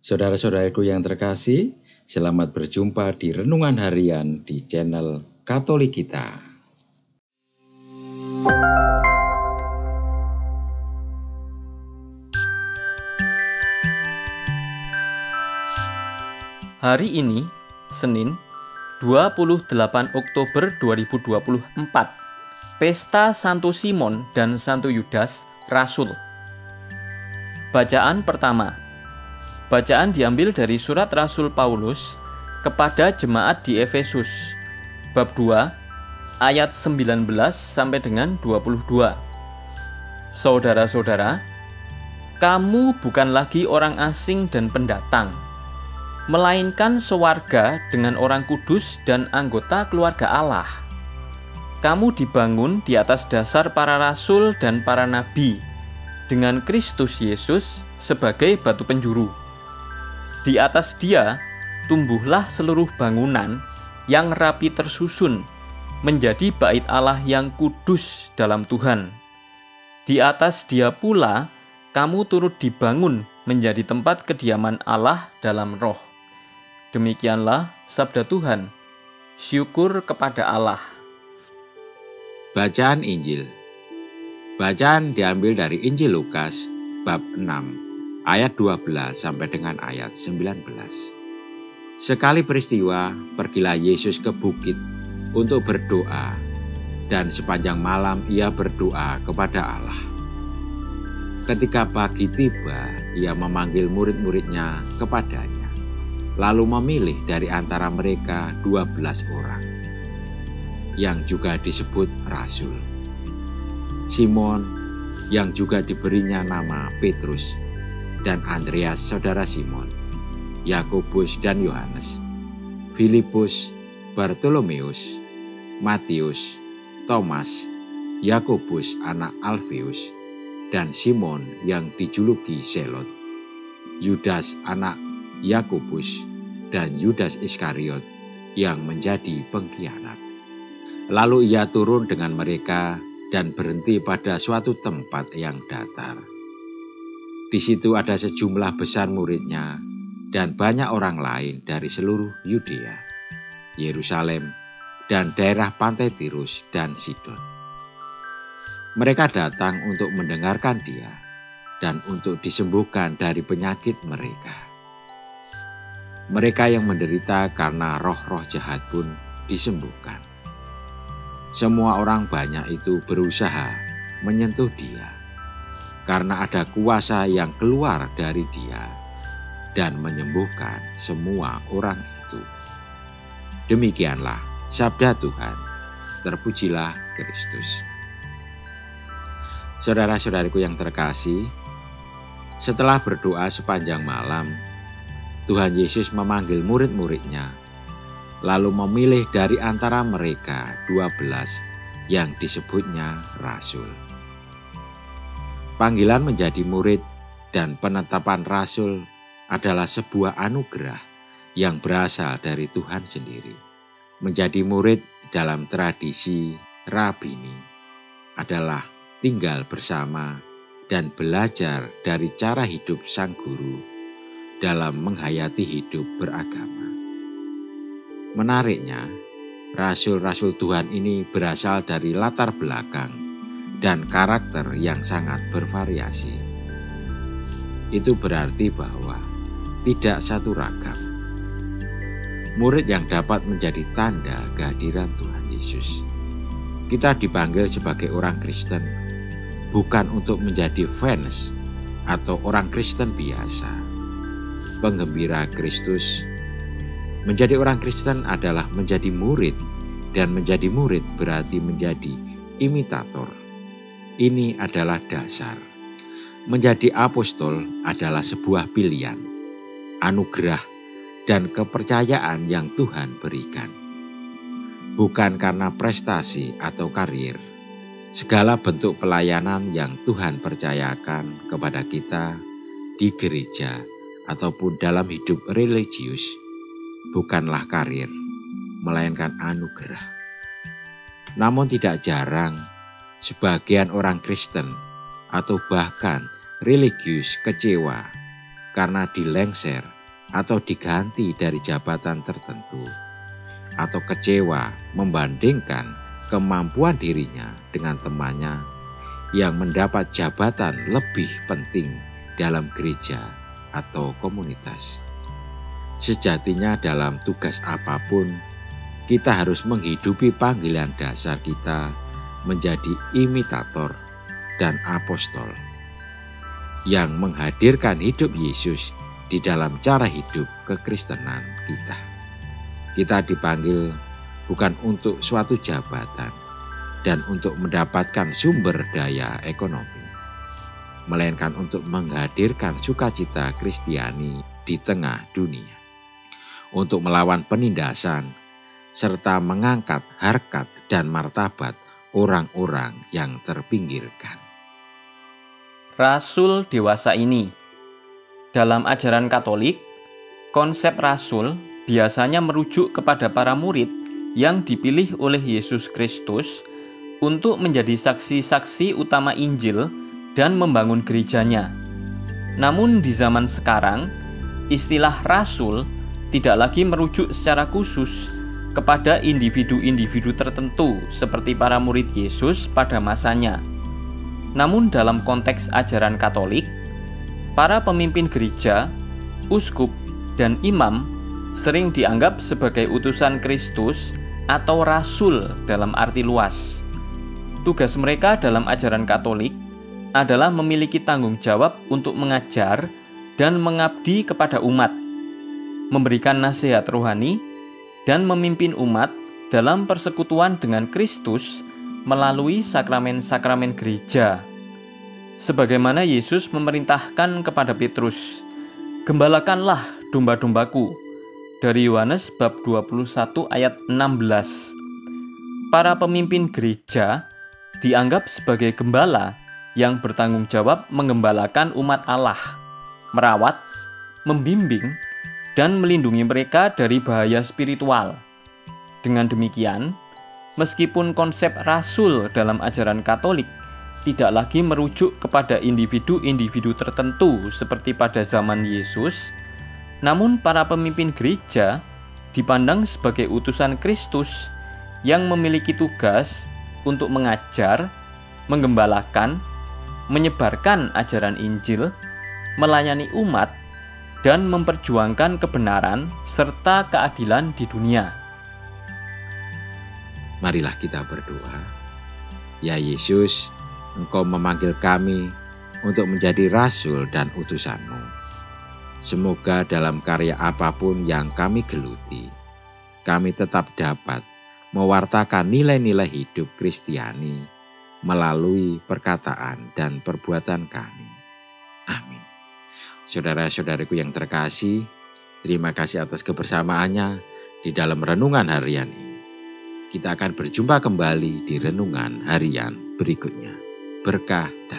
Saudara-saudaraku yang terkasih, selamat berjumpa di Renungan Harian di channel Katolik kita. Hari ini, Senin, 28 Oktober 2024, Pesta Santo Simon dan Santo Yudas, Rasul. Bacaan pertama. Bacaan diambil dari surat Rasul Paulus kepada jemaat di Efesus, bab 2, ayat 19 sampai dengan 22. Saudara-saudara, kamu bukan lagi orang asing dan pendatang, melainkan sewarga dengan orang kudus dan anggota keluarga Allah. Kamu dibangun di atas dasar para rasul dan para nabi, dengan Kristus Yesus sebagai batu penjuru. Di atas Dia tumbuhlah seluruh bangunan yang rapi tersusun menjadi bait Allah yang kudus dalam Tuhan. Di atas Dia pula kamu turut dibangun menjadi tempat kediaman Allah dalam Roh. Demikianlah sabda Tuhan. Syukur kepada Allah. Bacaan Injil. Bacaan diambil dari Injil Lukas bab 6 ayat 12 sampai dengan ayat 19. Sekali peristiwa, pergilah Yesus ke bukit untuk berdoa, dan sepanjang malam ia berdoa kepada Allah. Ketika pagi tiba, ia memanggil murid-muridnya kepadanya, lalu memilih dari antara mereka 12 orang, yang juga disebut rasul. Simon, yang juga diberinya nama Petrus, dan Andreas saudara Simon, Yakobus dan Yohanes, Filipus, Bartolomeus, Matius, Thomas, Yakobus anak Alfeus, dan Simon yang dijuluki Selot, Yudas anak Yakobus, dan Yudas Iskariot yang menjadi pengkhianat. Lalu ia turun dengan mereka dan berhenti pada suatu tempat yang datar. Di situ ada sejumlah besar muridnya dan banyak orang lain dari seluruh Yudea, Yerusalem, dan daerah pantai Tirus dan Sidon. Mereka datang untuk mendengarkan dia dan untuk disembuhkan dari penyakit mereka. Mereka yang menderita karena roh-roh jahat pun disembuhkan. Semua orang banyak itu berusaha menyentuh dia, karena ada kuasa yang keluar dari dia dan menyembuhkan semua orang itu. Demikianlah sabda Tuhan. Terpujilah Kristus. Saudara-saudariku yang terkasih, setelah berdoa sepanjang malam, Tuhan Yesus memanggil murid-muridnya, lalu memilih dari antara mereka 12 yang disebutnya rasul. Panggilan menjadi murid dan penetapan rasul adalah sebuah anugerah yang berasal dari Tuhan sendiri. Menjadi murid dalam tradisi rabini adalah tinggal bersama dan belajar dari cara hidup sang guru dalam menghayati hidup beragama. Menariknya, rasul-rasul Tuhan ini berasal dari latar belakang dan karakter yang sangat bervariasi. Itu berarti bahwa tidak satu ragam. Murid yang dapat menjadi tanda kehadiran Tuhan Yesus. Kita dipanggil sebagai orang Kristen, bukan untuk menjadi fans atau orang Kristen biasa. Penggembira Kristus. Menjadi orang Kristen adalah menjadi murid, dan menjadi murid berarti menjadi imitator. Ini adalah dasar. Menjadi apostol adalah sebuah pilihan, anugerah, dan kepercayaan yang Tuhan berikan. Bukan karena prestasi atau karir. Segala bentuk pelayanan yang Tuhan percayakan kepada kita di gereja ataupun dalam hidup religius bukanlah karir, melainkan anugerah. Namun tidak jarang sebagian orang Kristen atau bahkan religius kecewa karena dilengser atau diganti dari jabatan tertentu, atau kecewa membandingkan kemampuan dirinya dengan temannya yang mendapat jabatan lebih penting dalam gereja atau komunitas. Sejatinya dalam tugas apapun, kita harus menghidupi panggilan dasar kita menjadi imitator dan apostol yang menghadirkan hidup Yesus di dalam cara hidup kekristenan kita. Kita dipanggil bukan untuk suatu jabatan dan untuk mendapatkan sumber daya ekonomi, melainkan untuk menghadirkan sukacita Kristiani di tengah dunia, untuk melawan penindasan, serta mengangkat harkat dan martabat orang-orang yang terpinggirkan. Rasul dewasa ini. Dalam ajaran Katolik, konsep rasul biasanya merujuk kepada para murid yang dipilih oleh Yesus Kristus untuk menjadi saksi-saksi utama Injil dan membangun gerejanya. Namun di zaman sekarang, istilah rasul tidak lagi merujuk secara khusus kepada individu-individu tertentu seperti para murid Yesus pada masanya. Namun dalam konteks ajaran Katolik, para pemimpin gereja, uskup, dan imam sering dianggap sebagai utusan Kristus atau rasul dalam arti luas. Tugas mereka dalam ajaran Katolik adalah memiliki tanggung jawab untuk mengajar dan mengabdi kepada umat, memberikan nasihat rohani, dan memimpin umat dalam persekutuan dengan Kristus melalui sakramen-sakramen gereja. Sebagaimana Yesus memerintahkan kepada Petrus, "Gembalakanlah domba-dombaku," dari Yohanes bab 21 ayat 16. Para pemimpin gereja dianggap sebagai gembala yang bertanggung jawab menggembalakan umat Allah, merawat, membimbing, dan melindungi mereka dari bahaya spiritual. Dengan demikian, meskipun konsep rasul dalam ajaran Katolik tidak lagi merujuk kepada individu-individu tertentu seperti pada zaman Yesus, namun para pemimpin gereja dipandang sebagai utusan Kristus yang memiliki tugas untuk mengajar, menggembalakan, menyebarkan ajaran Injil, melayani umat, dan memperjuangkan kebenaran serta keadilan di dunia. Marilah kita berdoa. Ya Yesus, Engkau memanggil kami untuk menjadi rasul dan utusan-Mu. Semoga dalam karya apapun yang kami geluti, kami tetap dapat mewartakan nilai-nilai hidup Kristiani melalui perkataan dan perbuatan kami. Amin. Saudara-saudariku yang terkasih, terima kasih atas kebersamaannya di dalam renungan harian ini. Kita akan berjumpa kembali di renungan harian berikutnya. Berkah dan